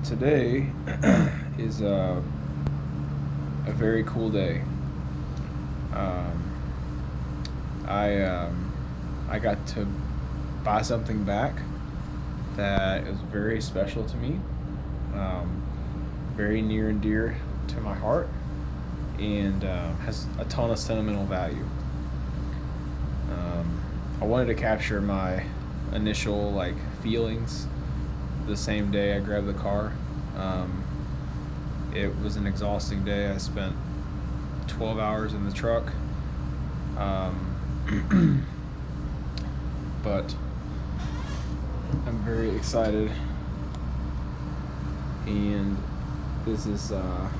Today is a very cool day. Um, I got to buy something back that is very special to me, um, very near and dear to my heart, and has a ton of sentimental value. Um, I wanted to capture my initial feelings the same day I grabbed the car. Um, it was an exhausting day. I spent 12 hours in the truck. Um, but I'm very excited, and this is I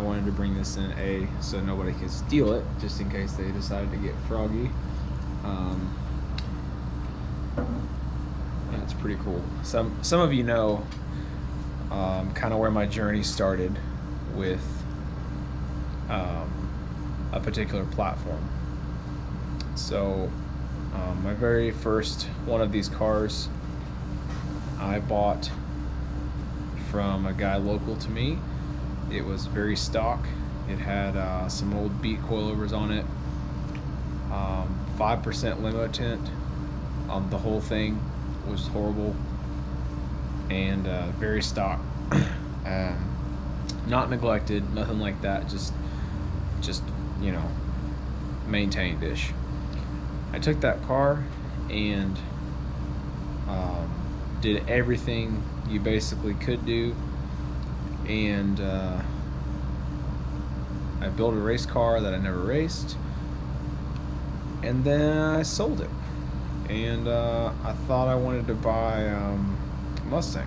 wanted to bring this in so nobody can steal it, just in case they decided to get froggy. Um, and it's pretty cool. Some of you know kind of where my journey started with a particular platform. So my very first one of these cars I bought from a guy local to me. It was very stock. It had some old beat coilovers on it, 5% limo tint on the whole thing, was horrible, and very stock. Not neglected, nothing like that, just you know, maintained-ish. I took that car and did everything you basically could do, and I built a race car that I never raced, and then I sold it, and I thought I wanted to buy a Mustang.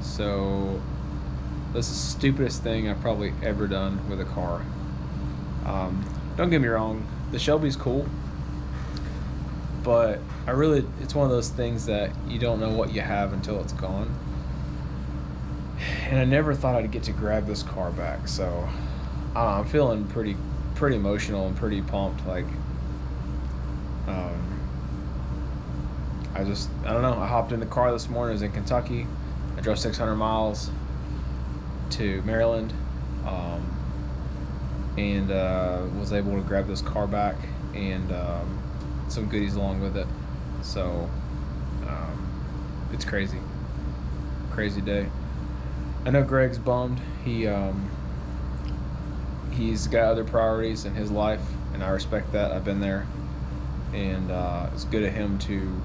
So this is the stupidest thing I've probably ever done with a car. Don't get me wrong, the Shelby's cool, but it's one of those things that you don't know what you have until it's gone. And I never thought I'd get to grab this car back, so I'm feeling pretty emotional and pretty pumped. I don't know. I hopped in the car this morning. I was in Kentucky. I drove 600 miles to Maryland, and was able to grab this car back, and some goodies along with it. So it's crazy day. I know Greg's bummed. He's got other priorities in his life, and I respect that. I've been there, and it's good of him to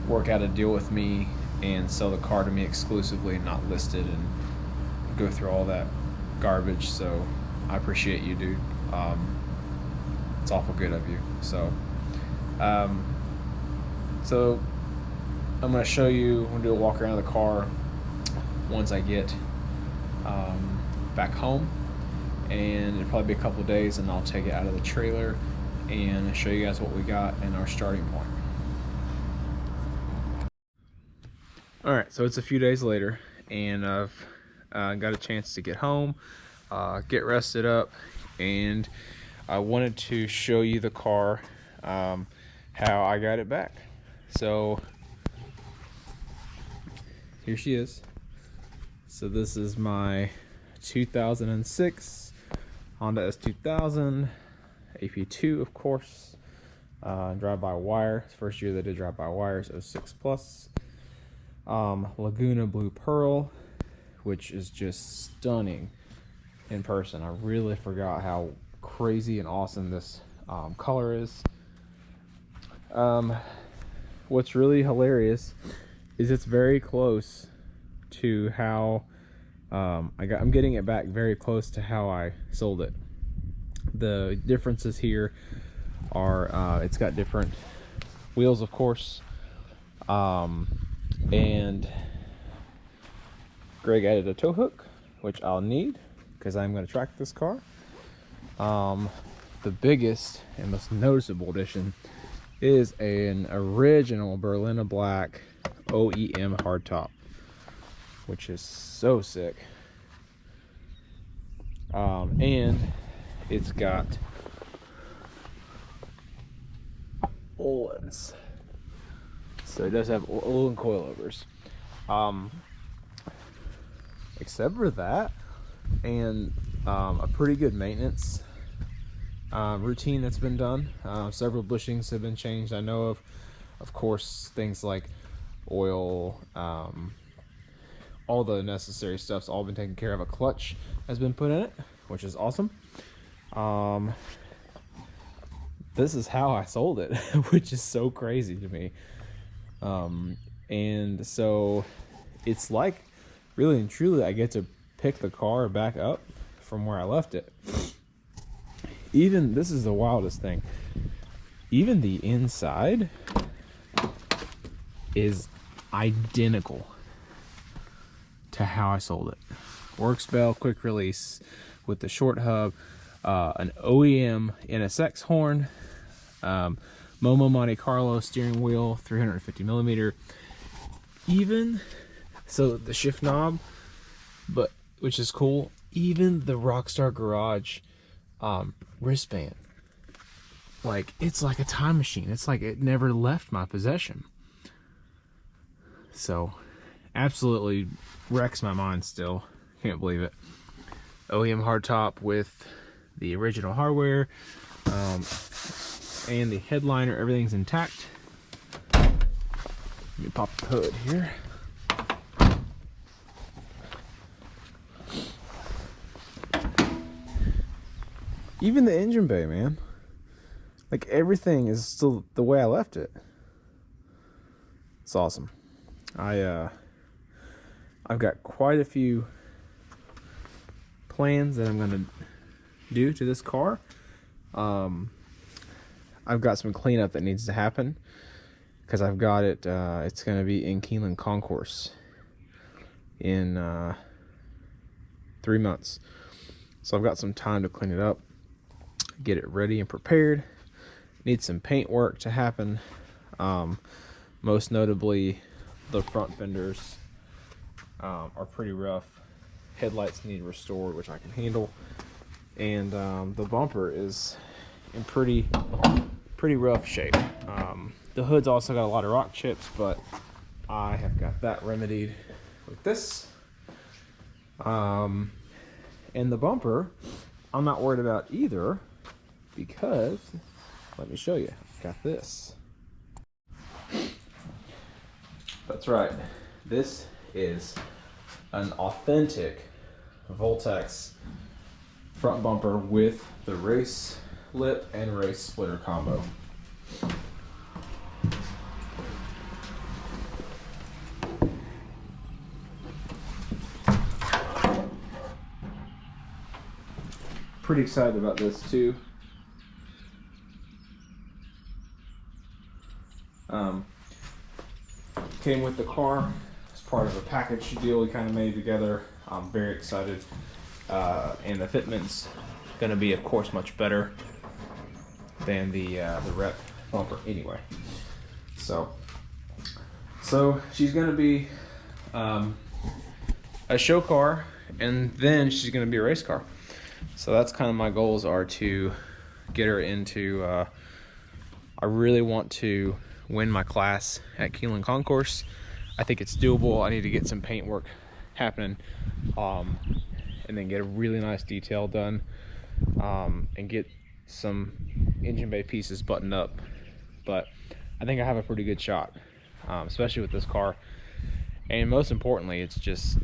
work out a deal with me and sell the car to me exclusively, not listed, and go through all that garbage. So I appreciate you, dude. It's awful good of you. So so I'm gonna show you. I'm gonna do a walk around the car once I get back home, and it'll probably be a couple of days, and I'll take it out of the trailer and show you guys what we got and our starting point. All right, so it's a few days later, and I've got a chance to get home, get rested up, and I wanted to show you the car, how I got it back. So here she is. So this is my 2006 Honda S2000, AP2, of course, drive-by-wire. It's the first year they did drive-by-wire, so 06 plus. Laguna Blue Pearl, which is just stunning in person. I really forgot how crazy and awesome this color is. What's really hilarious is it's very close to how I'm getting it back very close to how I sold it. The differences here are it's got different wheels, of course, and Greg added a tow hook, which I'll need because I'm going to track this car. The biggest and most noticeable addition is an original Berlina Black OEM hardtop, which is so sick. And it's got Ohlins. So it does have Olin coilovers. Except for that, and a pretty good maintenance routine that's been done. Several bushings have been changed. I know of course, things like oil, all the necessary stuff's all been taken care of. A clutch has been put in it, which is awesome. This is how I sold it, which is so crazy to me. And so it's like, really and truly, I get to pick the car back up from where I left it. Even, this is the wildest thing, even the inside is identical to how I sold it. Works bell, quick release with the short hub, an OEM NSX horn, Momo Monte Carlo steering wheel, 350 millimeter. Even so, the shift knob, but which is cool. Even the Rockstar Garage wristband, like, it's like a time machine. It's like it never left my possession. So absolutely wrecks my mind still. Can't believe it. OEM hardtop with the original hardware, and the headliner, everything's intact. Let me pop the hood here. Even the engine bay, man. Like, everything is still the way I left it. It's awesome. I've got quite a few plans that I'm gonna do to this car. I've got some cleanup that needs to happen because I've got it. It's gonna be in Keeneland Concourse in 3 months, so I've got some time to clean it up, get it ready and prepared. Need some paint work to happen. Most notably, the front fenders are pretty rough. Headlights need restored, which I can handle, and the bumper is in pretty rough shape. The hood's also got a lot of rock chips, but I have got that remedied with this. And the bumper, I'm not worried about either, because let me show you. I've got this. That's right. This is an authentic Voltex front bumper with the race lip and race splitter combo. Pretty excited about this too. Came with the car as part of a package deal we kind of made together. I'm very excited, and the fitment's going to be, of course, much better than the Rep bumper anyway. So she's going to be a show car, and then she's going to be a race car. So that's kind of my goals, are to get her into. I really want to win my class at Keeneland Concourse. I think it's doable. I need to get some paint work happening, and then get a really nice detail done, and get some engine bay pieces buttoned up. But I think I have a pretty good shot, especially with this car. And most importantly, it's just,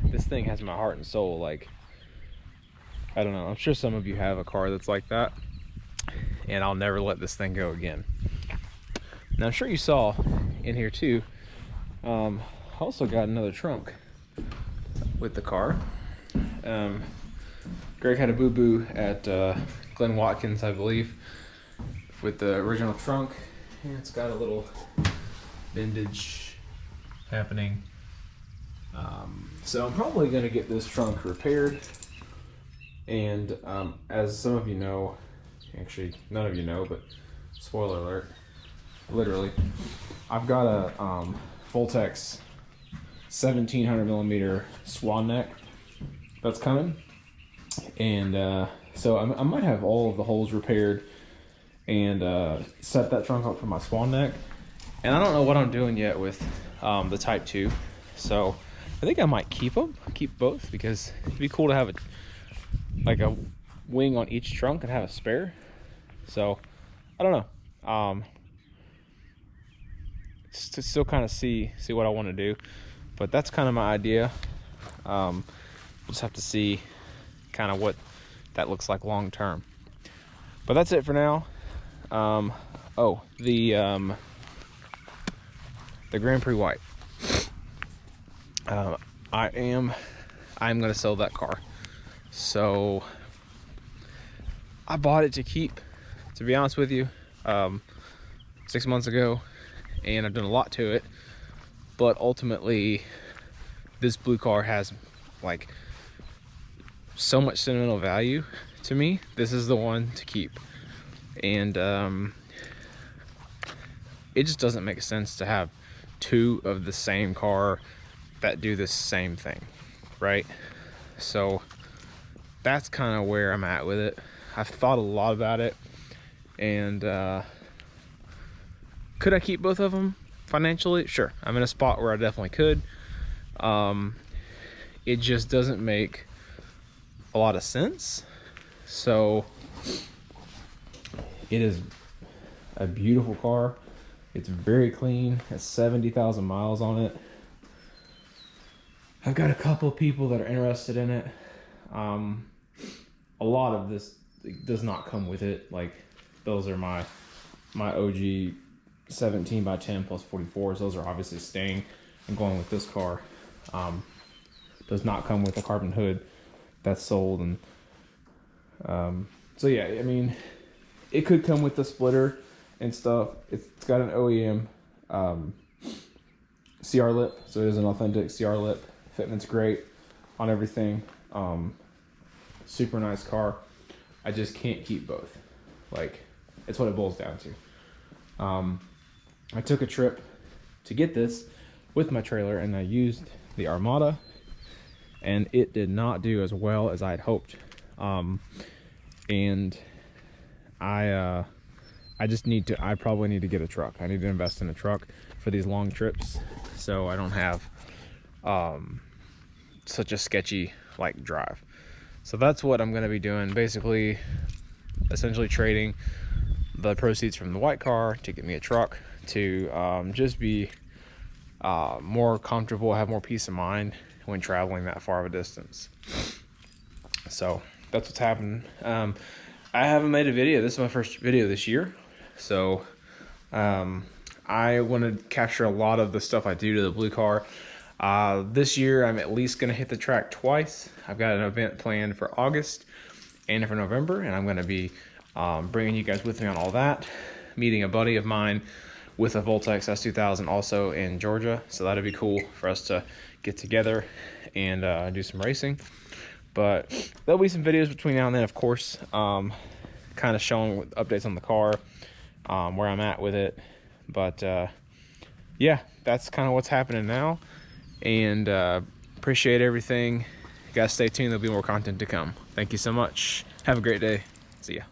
this thing has my heart and soul. Like, I don't know, I'm sure some of you have a car that's like that, and I'll never let this thing go again. Now, I'm sure you saw in here too, I also got another trunk with the car. Greg had a boo-boo at Glenn Watkins, I believe, with the original trunk, and it's got a little bendage happening. So I'm probably going to get this trunk repaired, and as some of you know, actually none of you know, but spoiler alert, literally, I've got a Voltex 1700 millimeter swan neck that's coming, and so I might have all of the holes repaired and set that trunk up for my swan neck, And I don't know what I'm doing yet with the Type 2. So I think I might keep both, because it'd be cool to have like a wing on each trunk and have a spare. So I don't know. To still kind of see what I want to do, but that's kind of my idea. We'll just have to see kind of what that looks like long term. But that's it for now. Oh, the Grand Prix White. I'm gonna sell that car. So I bought it to keep, to be honest with you, 6 months ago, and I've done a lot to it. But ultimately, this blue car has like so much sentimental value to me. This is the one to keep. And it just doesn't make sense to have two of the same car that do the same thing, right? So that's kind of where I'm at with it. I've thought a lot about it, and could I keep both of them financially? Sure, I'm in a spot where I definitely could. It just doesn't make a lot of sense. So it is a beautiful car. It's very clean. It's 70,000 miles on it. I've got a couple people that are interested in it. A lot of this does not come with it. Like, those are my OG 17x10 plus 44s. Those are obviously staying and going with this car. Does not come with a carbon hood. That's sold. And so yeah, I mean, it could come with the splitter and stuff. It's got an OEM CR lip, so it is an authentic CR lip. Fitment's great on everything. Super nice car. I just can't keep both. Like, it's what it boils down to. I took a trip to get this with my trailer, and I used the Armada, and it did not do as well as I had hoped. And I probably need to get a truck. I need to invest in a truck for these long trips, so I don't have such a sketchy like drive. So that's what I'm going to be doing, basically, essentially trading the proceeds from the white car to get me a truck, to just be more comfortable, have more peace of mind when traveling that far of a distance. So that's what's happening. I haven't made a video. This is my first video this year, so I want to capture a lot of the stuff I do to the blue car. This year I'm at least going to hit the track twice. I've got an event planned for August and for November, and I'm going to be bringing you guys with me on all that. Meeting a buddy of mine with a Voltex S2000 also in Georgia, so that'd be cool for us to get together and do some racing. But there'll be some videos between now and then, of course, kind of showing updates on the car, where I'm at with it. But yeah, that's kind of what's happening now, and appreciate everything. You guys stay tuned, there'll be more content to come. Thank you so much. Have a great day. See ya.